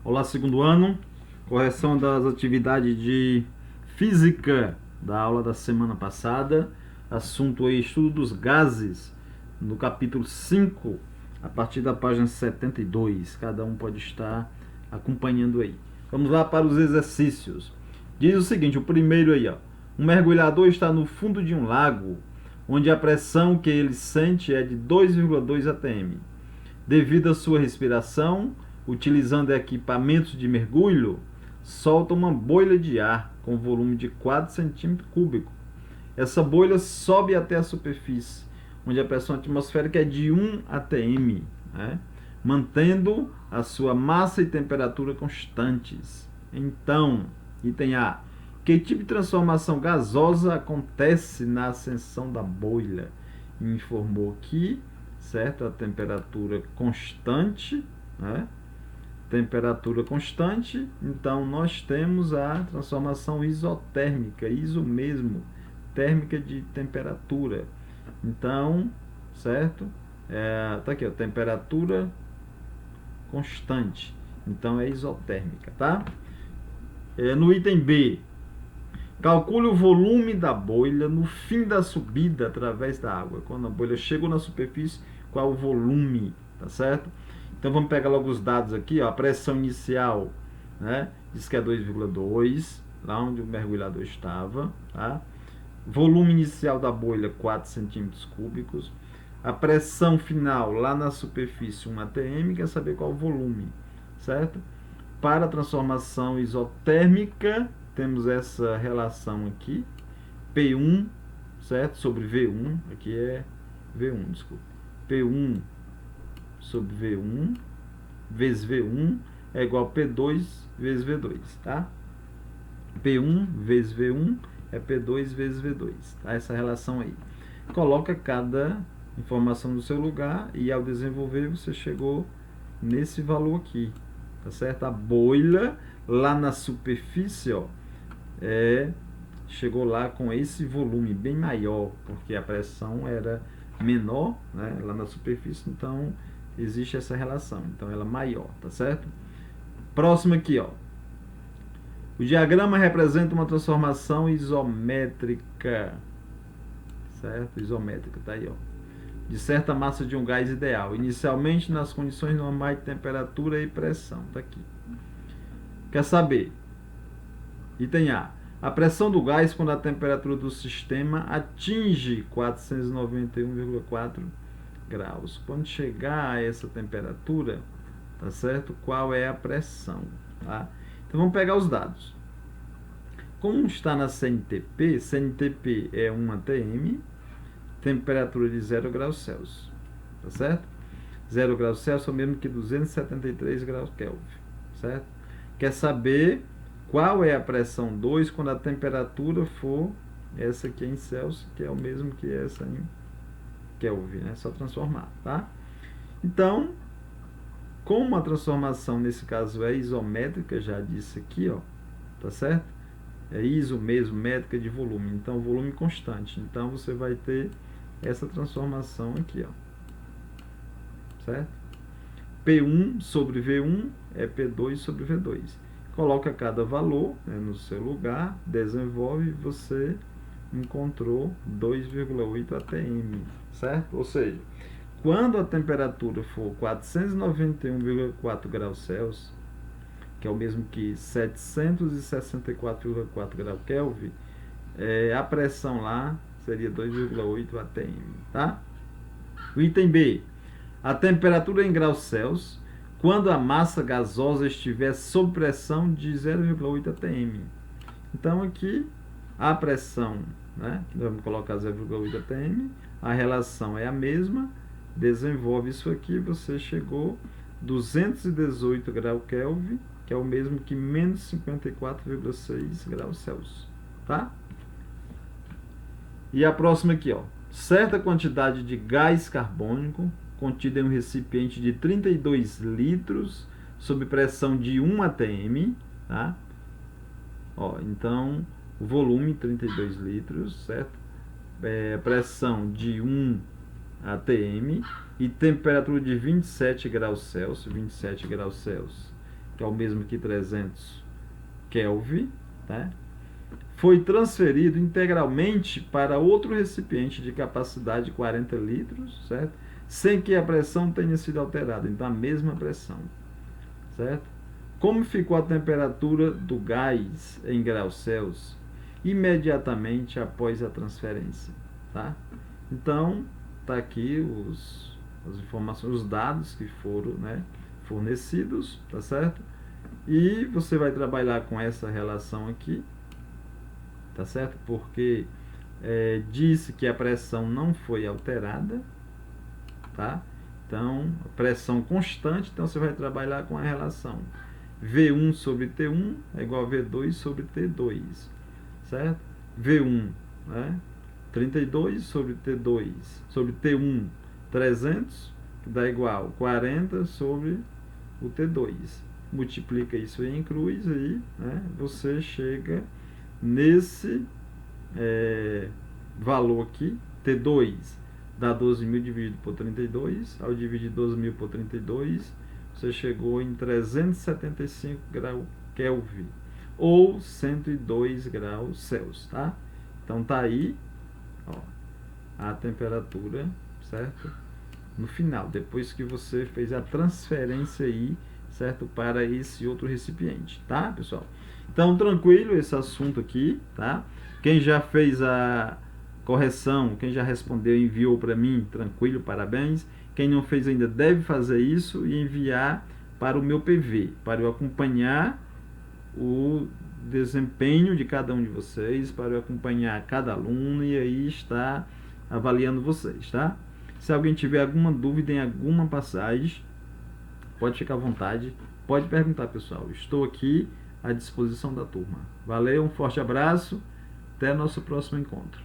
Olá, segundo ano, correção das atividades de física da aula da semana passada. Assunto aí, estudo dos gases, no capítulo 5, a partir da página 72. Cada um pode estar acompanhando aí. Vamos lá para os exercícios. Diz o seguinte, o primeiro aí, ó. Um mergulhador está no fundo de um lago, onde a pressão que ele sente é de 2,2 atm. Devido à sua respiração, utilizando equipamentos de mergulho, solta uma bolha de ar com volume de 4 centímetros cúbicos. Essa bolha sobe até a superfície, onde a pressão atmosférica é de 1 atm, né? Mantendo a sua massa e temperatura constantes. Então, item A. Que tipo de transformação gasosa acontece na ascensão da bolha? Informou que, certo? A temperatura constante, né? Temperatura constante, então nós temos a transformação isotérmica, iso mesmo, térmica de temperatura. Então, certo? Tá aqui, ó, temperatura constante. Então é isotérmica, tá? No item B, calcule o volume da bolha no fim da subida através da água. Quando a bolha chegou na superfície, qual o volume, tá certo? Então vamos pegar logo os dados aqui, ó. A pressão inicial, né? Diz que é 2,2, lá onde o mergulhador estava, tá? Volume inicial da bolha, 4 centímetros cúbicos. A pressão final lá na superfície, 1 atm, quer saber qual o volume, certo? Para a transformação isotérmica, temos essa relação aqui, P1, certo? Sobre V1, aqui é V1, desculpa. P1 sobre V1 vezes V1 é igual a P2 vezes V2, tá? P1 vezes V1 é P2 vezes V2, tá? Essa relação aí. Coloca cada informação no seu lugar e ao desenvolver você chegou nesse valor aqui, tá certo? A bolha lá na superfície, ó, chegou lá com esse volume bem maior, porque a pressão era menor, né, lá na superfície, então existe essa relação, então ela é maior, tá certo? Próximo aqui, ó. O diagrama representa uma transformação isométrica, certo? Isométrica, tá aí, ó. De certa massa de um gás ideal, inicialmente nas condições normais de temperatura e pressão, tá aqui. Quer saber? Item A. A pressão do gás quando a temperatura do sistema atinge 491,4 graus. Quando chegar a essa temperatura, tá certo? Qual é a pressão, tá? Então vamos pegar os dados. Como está na CNTP, CNTP é 1 atm, temperatura de 0 graus Celsius, tá certo? 0 graus Celsius é o mesmo que 273 graus Kelvin, certo? Quer saber qual é a pressão 2 quando a temperatura for essa aqui em Celsius, que é o mesmo que essa em Kelvin, né? Só transformar, tá? Então, como a transformação nesse caso é isométrica, já disse aqui, ó, tá certo? É iso mesmo, métrica de volume, então volume constante. Então você vai ter essa transformação aqui, ó, certo? P1 sobre V1 é P2 sobre V2. Coloca cada valor, né, no seu lugar, desenvolve e você encontrou 2,8 atm, certo? Ou seja, quando a temperatura for 491,4 graus Celsius, que é o mesmo que 764,4 graus Kelvin, a pressão lá seria 2,8 atm, tá? O item B. A temperatura em graus Celsius quando a massa gasosa estiver sob pressão de 0,8 atm. Então aqui a pressão, né, vamos colocar 0,8 atm, a relação é a mesma, desenvolve isso aqui, você chegou 218 graus Kelvin, que é o mesmo que menos 54,6 graus Celsius, tá? E a próxima aqui, ó. Certa quantidade de gás carbônico contida em um recipiente de 32 litros sob pressão de 1 atm, tá? Ó, então, o volume 32 litros, certo? Pressão de 1 atm e temperatura de 27 graus Celsius, 27 graus Celsius que é o mesmo que 300 Kelvin, tá? Foi transferido integralmente para outro recipiente de capacidade de 40 litros, certo? Sem que a pressão tenha sido alterada, então a mesma pressão, certo? Como ficou a temperatura do gás em graus Celsius imediatamente após a transferência, tá? Então, tá aqui as informações, os dados que foram, né, fornecidos, tá certo? E você vai trabalhar com essa relação aqui, tá certo? Porque disse que a pressão não foi alterada, tá? Então, pressão constante, então você vai trabalhar com a relação V1 sobre T1 é igual a V2 sobre T2, certo? V1, né? 32 sobre T2 sobre T1, 300, que dá igual 40 sobre o T2. Multiplica isso aí em cruz, aí, né, você chega nesse valor aqui, T2 dá 12.000 dividido por 32, ao dividir 12.000 por 32, você chegou em 375 graus Kelvin, ou 102 graus Celsius, tá? Então tá aí, ó, a temperatura, certo? No final, depois que você fez a transferência aí, certo? Para esse outro recipiente, tá, pessoal? Então, tranquilo esse assunto aqui, tá? Quem já fez a correção, quem já respondeu, enviou para mim, tranquilo, parabéns. Quem não fez ainda deve fazer isso e enviar para o meu PV, para eu acompanhar o desempenho de cada um de vocês, para eu acompanhar cada aluno e aí estar avaliando vocês, tá? Se alguém tiver alguma dúvida em alguma passagem, pode ficar à vontade, pode perguntar, pessoal. Estou aqui à disposição da turma. Valeu, um forte abraço, até nosso próximo encontro.